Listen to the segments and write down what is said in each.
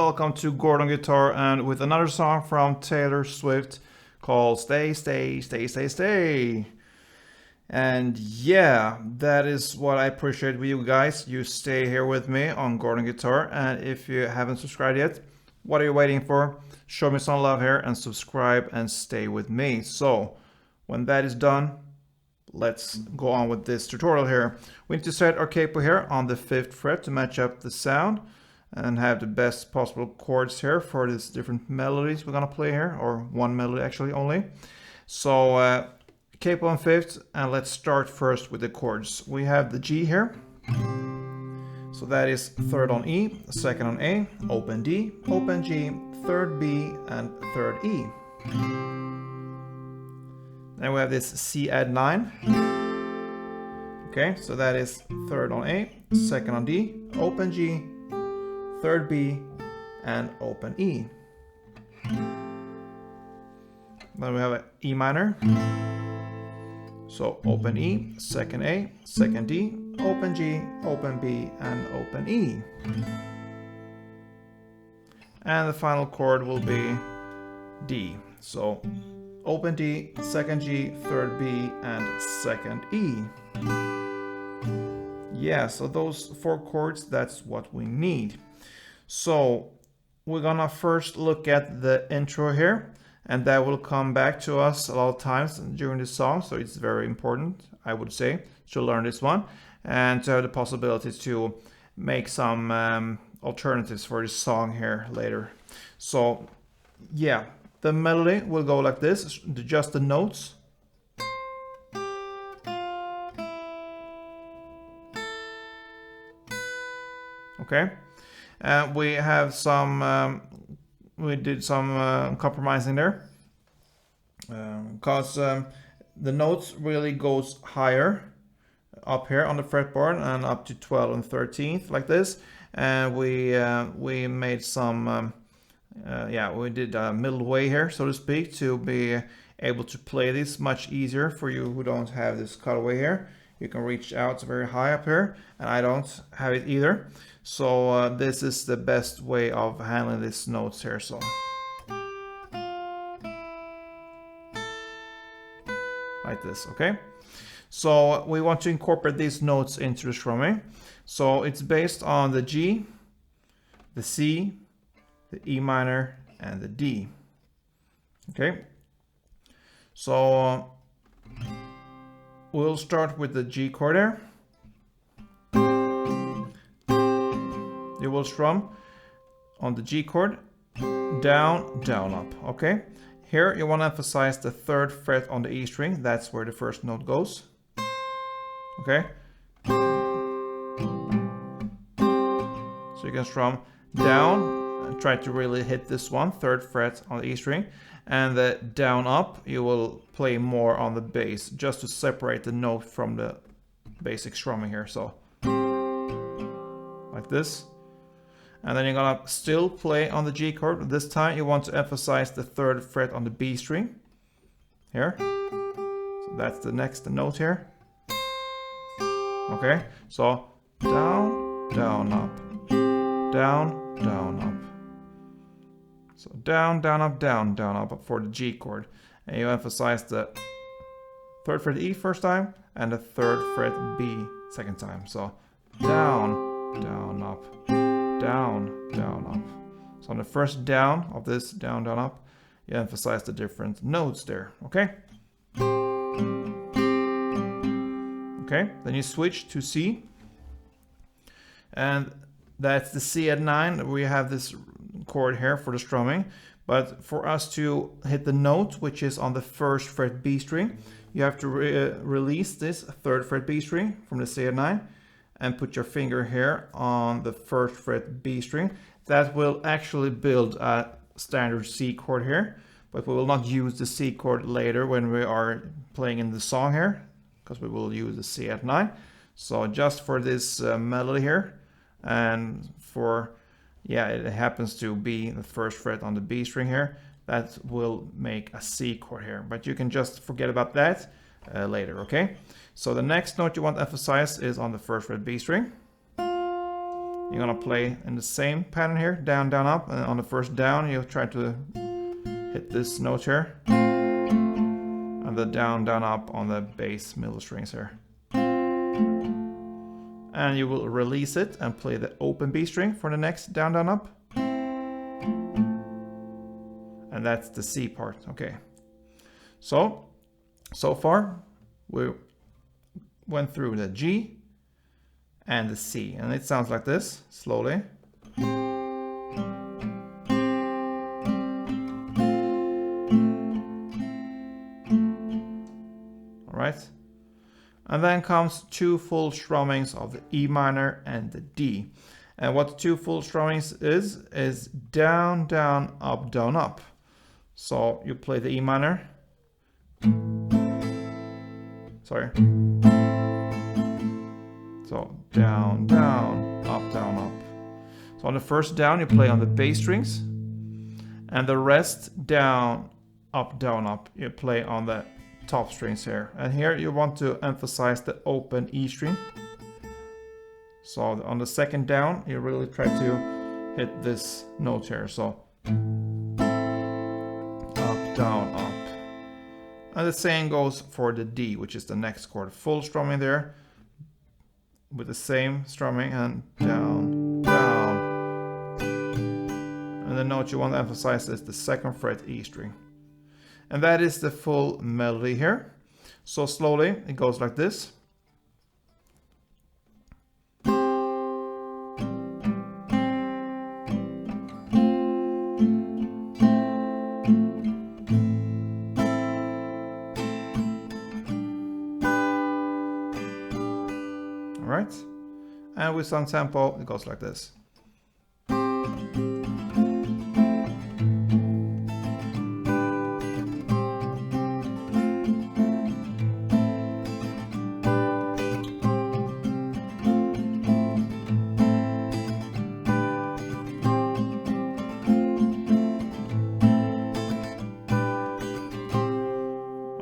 welcome to Gordon Guitar, and with another song from Taylor Swift called Stay, Stay, Stay, Stay, Stay. And yeah, that is what I appreciate with you guys. You stay here with me on Gordon Guitar, and if you haven't subscribed yet, what are you waiting for? Show me some love here and subscribe and stay with me. So when that is done, let's go on with this tutorial here. We need to set our capo here on the 5th fret to match up the sound and have the best possible chords here for these different melodies we're gonna play here, or one melody actually only. So capo on 5th, and let's start first with the chords. We have the G here, so that is 3rd on E, 2nd on A, open D, open G, 3rd B, and 3rd E. Then we have this C add 9. Okay, so that is 3rd on A, 2nd on D, open G, 3rd B, and open E. Then we have an E minor. So open E, 2nd A, 2nd D, open G, open B, and open E. And the final chord will be D. So open D, 2nd G, 3rd B, and 2nd E. Yeah, so those 4 chords, that's what we need. So we're gonna first look at the intro here, and that will come back to us a lot of times during the song, so it's very important, I would say, to learn this one and to have the possibility to make some alternatives for this song here later. So yeah, the melody will go like this, just the notes. Okay, we have some, we did some compromising there, because the notes really goes higher up here on the fretboard and up to 12 and 13th like this, and we made some yeah, we did a middle way here, so to speak, to be able to play this much easier for you who don't have this cutaway here. You can reach out very high up here, and I don't have it either. So this is the best way of handling these notes here. So like this, okay? So we want to incorporate these notes into the strumming. So it's based on the G, the C, the E minor, and the D. Okay, so we'll start with the G chord there. You will strum on the G chord, down, down, up. Okay, here you want to emphasize the 3rd fret on the E string. That's where the first note goes. Okay, so you can strum down and try to really hit this one, 3rd fret on the E string, and the down up you will play more on the bass, just to separate the note from the basic strumming here. So like this, and then you're gonna still play on the G chord, but this time you want to emphasize the 3rd fret on the B string here. So that's the next note here. Okay, so down, down, up, down, down, up. So down, down, up, down, down, up for the G chord. And you emphasize the 3rd fret E first time and the 3rd fret B second time. So down, down, up, down, down, up. So on the first down of this down, down, up, you emphasize the different notes there, okay? Okay, then you switch to C, and that's the C at 9. We have this chord here for the strumming, but for us to hit the note, which is on the 1st fret B string, you have to release this 3rd fret B string from the C at 9 and put your finger here on the 1st fret B string. That will actually build a standard C chord here, but we will not use the C chord later when we are playing in the song here, because we will use the C at 9. So just for this melody here, and for, yeah, it happens to be the 1st fret on the B string here, that will make a C chord here, but you can just forget about that later, okay? So the next note you want to emphasize is on the 1st fret B string. You're gonna play in the same pattern here, down, down, up, and on the first down you'll try to hit this note here, and the down, down, up on the bass middle strings here. And you will release it and play the open B string for the next down, down, up. And that's the C part, okay. So far we went through the G and the C, and it sounds like this, slowly. Alright. And then comes two full strummings of the E minor and the D. And what two full strummings is down, down, up, down, up. So you play the E minor. Sorry. So down, down, up, down, up. So on the first down you play on the bass strings, and the rest down, up, you play on the top strings here. And here you want to emphasize the open E string. So on the second down you really try to hit this note here. So up, down, up. And the same goes for the D, which is the next chord. Full strumming there with the same strumming, and down, down. And the note you want to emphasize is the second fret E string. And that is the full melody here. So slowly it goes like this. Alright, and with some tempo it goes like this.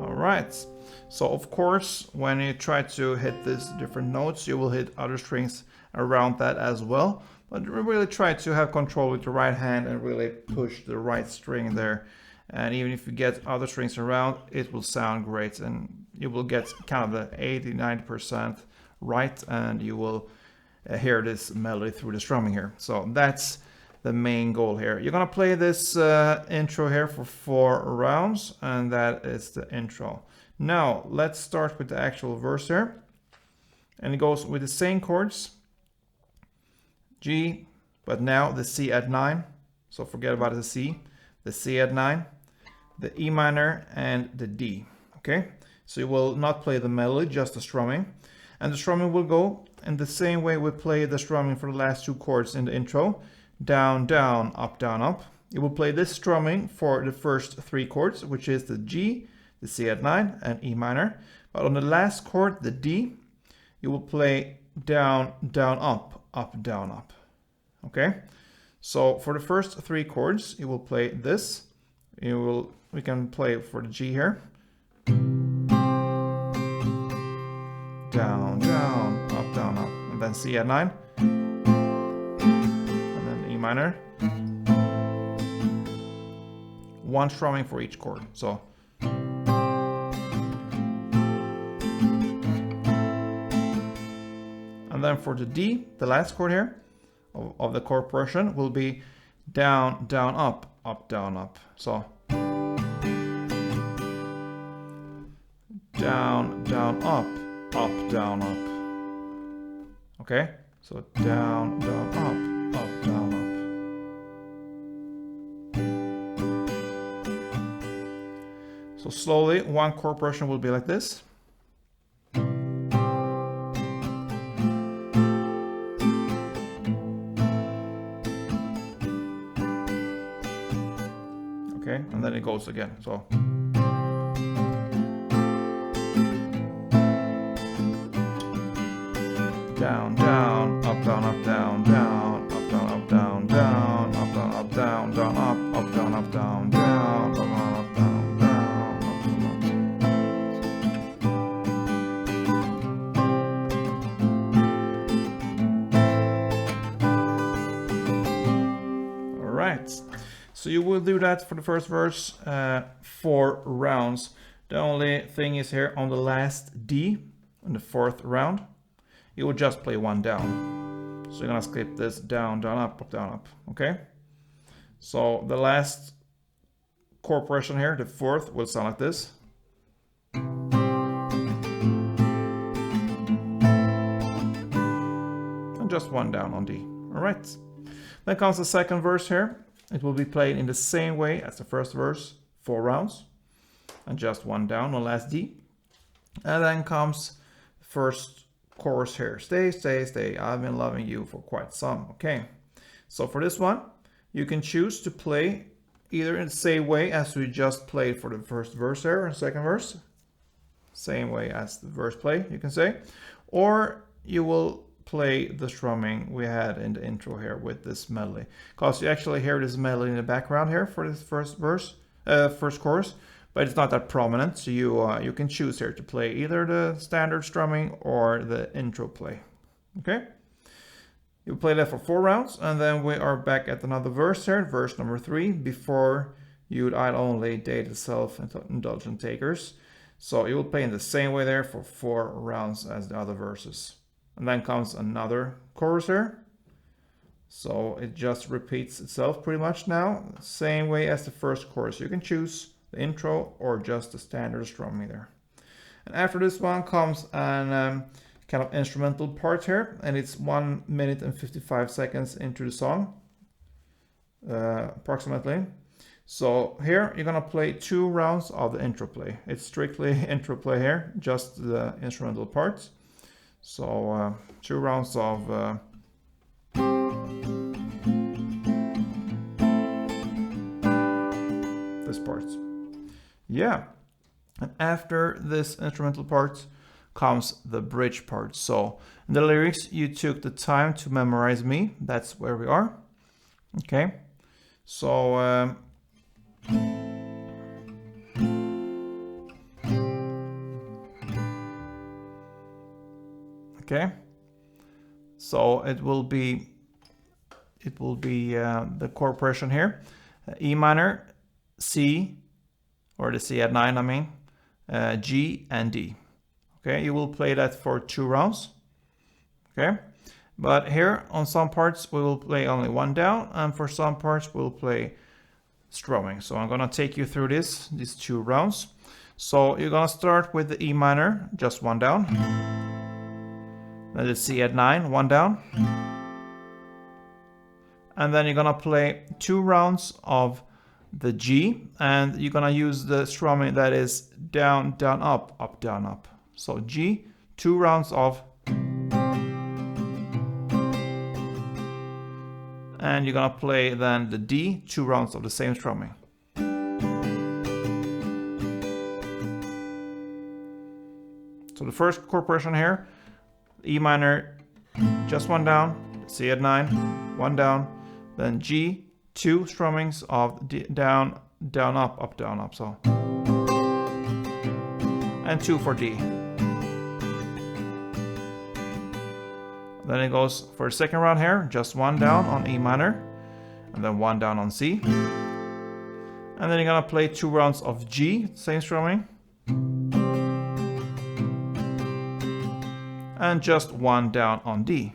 Alright. So of course, when you try to hit these different notes, you will hit other strings around that as well. But really try to have control with the right hand and really push the right string there. And even if you get other strings around, it will sound great, and you will get kind of the 80-90% right, and you will hear this melody through the strumming here. So that's the main goal here. You're gonna play this intro here for 4 rounds, and that is the intro. Now let's start with the actual verse here, and it goes with the same chords, G, but now the C at 9, so forget about the C at 9, the E minor, and the D. Okay, so you will not play the melody, just the strumming, and the strumming will go in the same way we play the strumming for the last 2 chords in the intro, down, down, up, down, up. You will play this strumming for the first 3 chords, which is the G, the C at 9, and E minor. But on the last chord, the D, you will play down, down, up, down, up. Okay? So for the first 3 chords, you will play this. We can play for the G here. Down, down, up, and then C at 9. And then E minor. 1 strumming for each chord. So and then for the D, the last chord here of the chord progression will be down, down, up, down, up. So down, down, up, down, up. Okay? So down, down, up, down, up. So slowly, 1 chord progression will be like this. Okay, and then it goes again. So down, down, up, down, down, down, up, down, down, down, up, down, down, down, up, down, down, down, up, down, down. right, so you will do that for the first verse, 4 rounds. The only thing is here on the last D, in the 4th round, you will just play 1 down. So you're gonna skip this down, down, up, down, up, okay? So the last chord progression here, the 4th, will sound like this. And just 1 down on D, all right? Then comes the second verse here. It will be played in the same way as the first verse, 4 rounds, and just 1 down on last D. And then comes the first chorus here. Stay, stay, stay, I've been loving you for quite some. Okay, so for this one, you can choose to play either in the same way as we just played for the first verse here and second verse. Same way as the verse play, you can say. Or you will play the strumming we had in the intro here with this melody, because you actually hear this melody in the background here for this first verse, first chorus, but it's not that prominent. So you can choose here to play either the standard strumming or the intro play. Okay, you play that for 4 rounds, and then we are back at another verse here, verse number 3. Before you'd I'd only date the self-indulgent takers. So you will play in the same way there for 4 rounds as the other verses. And then comes another chorus here. So it just repeats itself pretty much now. Same way as the first chorus. You can choose the intro or just the standard strumming there. And after this one comes an kind of instrumental part here. And it's 1 minute and 55 seconds into the song, approximately. So here you're gonna play 2 rounds of the intro play. It's strictly intro play here, just the instrumental parts. So 2 rounds of this part. Yeah, and after this instrumental part comes the bridge part. So in the lyrics, you took the time to memorize me. That's where we are. Okay, so okay, so it will be the chord progression here, E minor, C, or the C at 9, I mean, G and D. Okay, you will play that for 2 rounds. Okay, but here on some parts we will play only 1 down, and for some parts we'll play strumming. So I'm gonna take you through these 2 rounds. So you're gonna start with the E minor, just 1 down. Then the C at 9, 1 down. And then you're gonna play 2 rounds of the G, and you're gonna use the strumming that is down, down, up, up, down, up. So G, 2 rounds of, and you're gonna play then the D, 2 rounds of the same strumming. So the first chord progression here, E minor, just 1 down, C at 9, 1 down, then G, 2 strummings of D, down, down, up, down, up, so. And 2 for D. Then it goes for the second round here, just 1 down on E minor, and then 1 down on C. And then you're gonna play 2 rounds of G, same strumming. And just 1 down on D.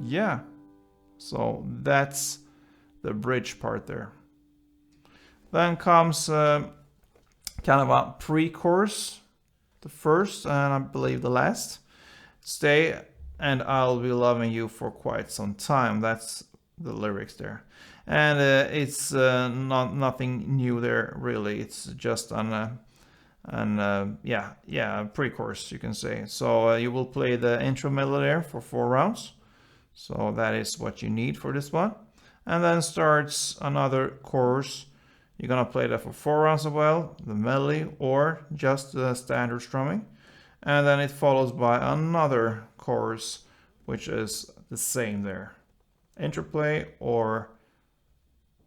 Yeah, so that's the bridge part there. Then comes kind of a pre-chorus, the first and I believe the last. Stay and I'll be loving you for quite some time. That's the lyrics there. And it's nothing new there really. It's just on pre-chorus, you can say. So you will play the intro melody there for 4 rounds. So that is what you need for this one. And then starts another chorus. You're gonna play that for 4 rounds as well, the melody or just the standard strumming. And then it follows by another chorus, which is the same there. Interplay or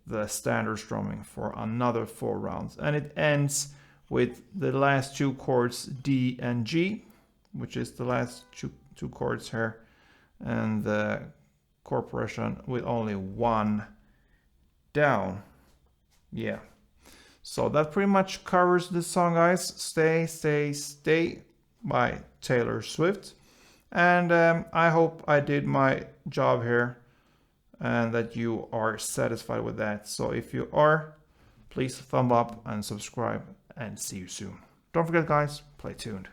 the standard strumming for another 4 rounds. And it ends with the last 2 chords, D and G, which is the last two chords here, and the chord progression with only one down. Yeah. So that pretty much covers this song, guys. Stay, Stay, Stay by Taylor Swift. And I hope I did my job here and that you are satisfied with that. So if you are, please thumb up and subscribe, and see you soon. Don't forget, guys, play tuned.